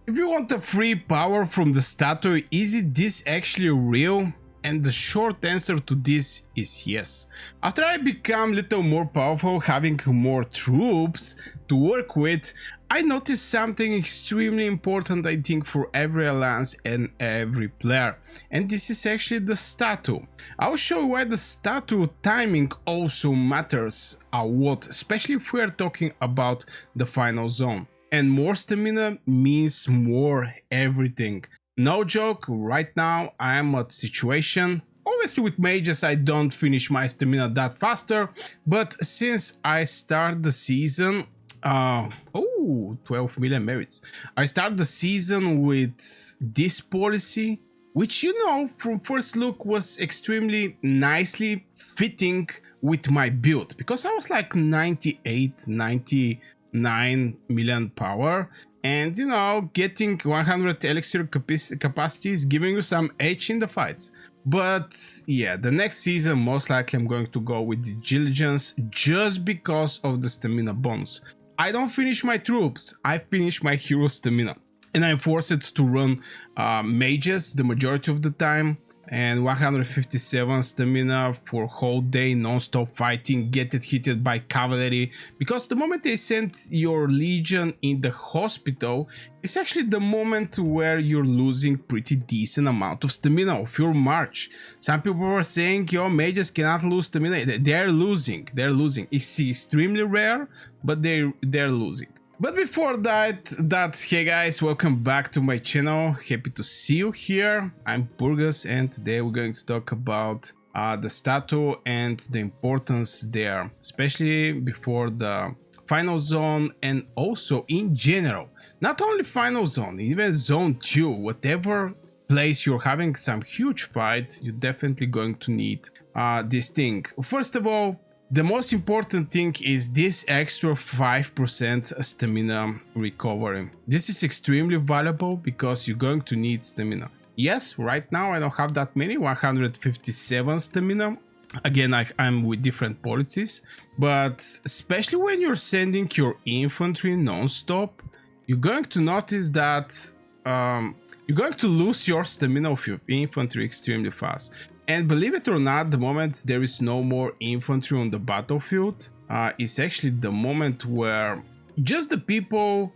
If you want a free power from the statue, is it this actually real? And the short answer to this is yes. After I become a little more powerful, having more troops to work with, I noticed something extremely important, I think, for every alliance and every player. And this is actually the statue. I'll show you why the statue timing also matters a lot, especially if we are talking about the final zone. And more stamina means more everything. No joke, right now I am at situation. Obviously with mages I don't finish my stamina that faster, but since I start the season, 12 million merits. I start the season with this policy, which from first look was extremely nicely fitting with my build, because I was like 99 million power, and getting 100 elixir capacity is giving you some edge in the fights. But yeah, the next season most likely I'm going to go with the diligence just because of the stamina bonus. I don't finish my troops, I finish my hero stamina, and I'm forced to run mages the majority of the time, and 157 stamina for whole day non-stop fighting, get it hit by cavalry, because the moment they send your legion in the hospital, it's actually the moment where you're losing pretty decent amount of stamina of your march. Some people were saying your mages cannot lose stamina. They're losing. It's extremely rare, but they're losing. But before that, hey guys, welcome back to my channel. Happy to see you here. I'm Burgas, and today we're going to talk about the statue and the importance there, especially before the final zone, and also in general. Not only final zone, even zone 2, whatever place you're having some huge fight, you're definitely going to need this thing. First of all, the most important thing is this extra 5% stamina recovery. This is extremely valuable because you're going to need stamina. Yes, right now I don't have that many, 157 stamina. Again, I'm with different policies, but especially when you're sending your infantry non-stop, you're going to notice that you're going to lose your stamina of your infantry extremely fast. And believe it or not, the moment there is no more infantry on the battlefield, it's actually the moment where just the people,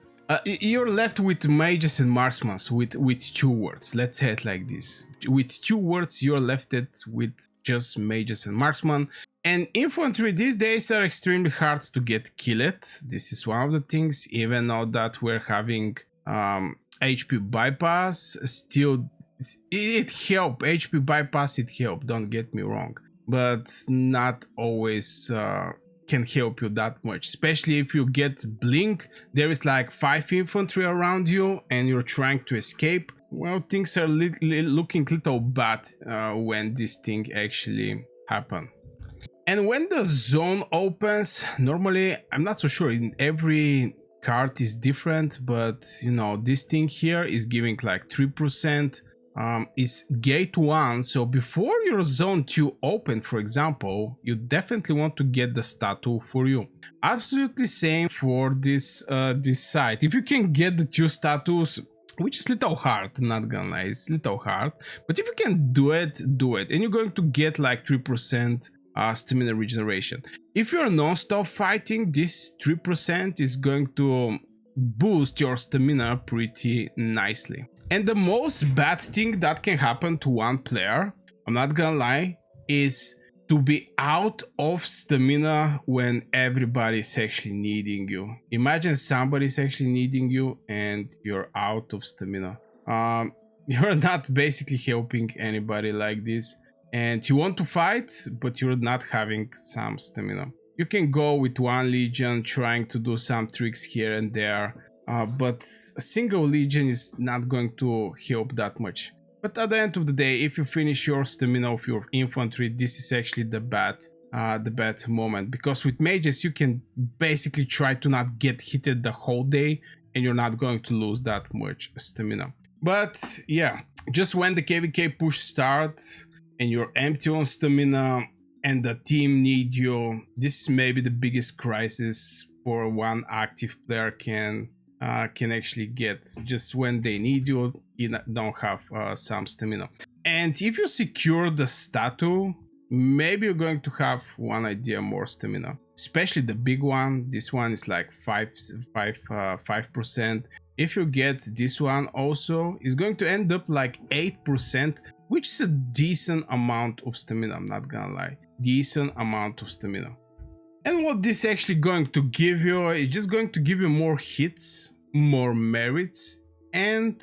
you're left with mages and marksmen with 2 words. Let's say it like this. With 2 words, you're left with just mages and marksmen. And infantry these days are extremely hard to get killed. This is one of the things, even though that we're having HP bypass, still it helped. HP bypass, it helped, don't get me wrong, but not always can help you that much, especially if you get blink. There is like 5 infantry around you and you're trying to escape. Well, things are looking little bad when this thing actually happen. And when the zone opens, normally, I'm not so sure, in every card is different, but this thing here is giving like 3%. Is gate 1, so before your zone 2 open, for example, you definitely want to get the statue for you. Absolutely same for this site. If you can get the 2 statues, which is little hard, not gonna lie, it's little hard, but if you can do it, and you're going to get like 3% stamina regeneration. If you're non-stop fighting, this 3% is going to boost your stamina pretty nicely. And the most bad thing that can happen to one player, I'm not gonna lie, is to be out of stamina when everybody's actually needing you. Imagine somebody's actually needing you and you're out of stamina. You're not basically helping anybody like this, and you want to fight, but you're not having some stamina. You can go with 1 legion trying to do some tricks here and there, but a single legion is not going to help that much. But at the end of the day, if you finish your stamina of your infantry, this is actually the bad moment, because with mages you can basically try to not get hit the whole day and you're not going to lose that much stamina. But yeah, just when the KVK push starts and you're empty on stamina and the team need you, this may be the biggest crisis for one active player can can actually get just when they need you. You don't have some stamina. And if you secure the statue, maybe you're going to have one idea more stamina, especially the big one. This one is like 5%. If you get this one also, it's going to end up like 8%, which is a decent amount of stamina. I'm not gonna lie, decent amount of stamina. And what this actually going to give you is just going to give you more hits, more merits, and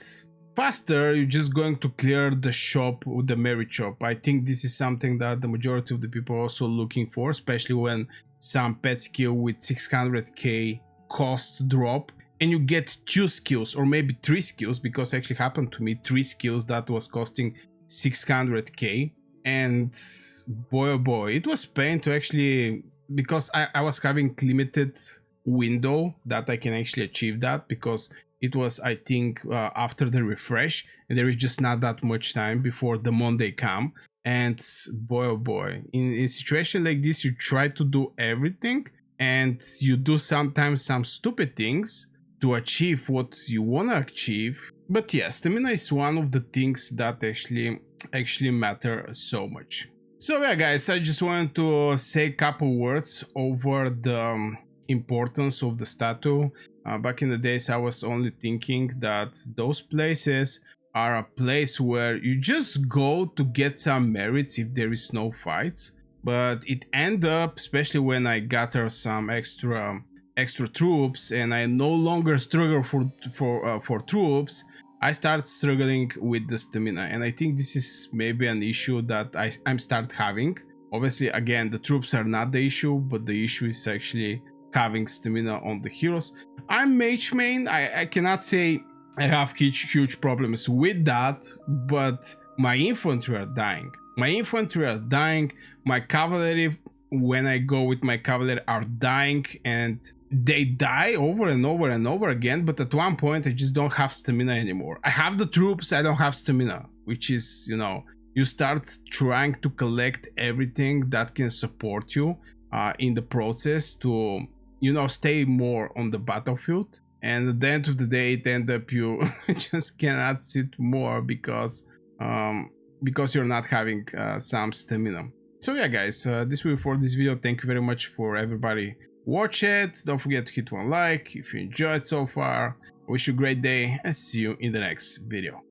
faster you're just going to clear the shop with the merit shop. I think this is something that the majority of the people are also looking for, especially when some pet skill with 600k cost drop and you get 2 skills or maybe 3 skills, because actually happened to me 3 skills that was costing 600k. And boy oh boy, it was pain to actually, because I was having limited window that I can actually achieve that, because it was, I think, after the refresh, and there is just not that much time before the Monday come. And boy oh boy, in a situation like this, you try to do everything and you do sometimes some stupid things to achieve what you want to achieve. But yeah, stamina is one of the things that actually matter so much. So yeah guys, I just wanted to say a couple words over the importance of the statue. Back in the days I was only thinking that those places are a place where you just go to get some merits if there is no fights, but it ended up, especially when I gathered some extra troops and I no longer struggle for troops, I start struggling with the stamina. And I think this is maybe an issue that I'm start having. Obviously, again, the troops are not the issue, but the issue is actually having stamina on the heroes. I'm mage main. I cannot say I have huge problems with that, but my infantry are dying. My cavalry, when I go with my cavalry, are dying, and they die over and over again. But at one point I just don't have stamina anymore. I have the troops, I don't have stamina, which is, you know, you start trying to collect everything that can support you in the process to, you know, stay more on the battlefield. And at the end of the day, it ends up you just cannot sit more because you're not having some stamina. So yeah guys, this will be for this video. Thank you very much for everybody watch it. Don't forget to hit one like if you enjoyed so far. I wish you a great day and see you in the next video.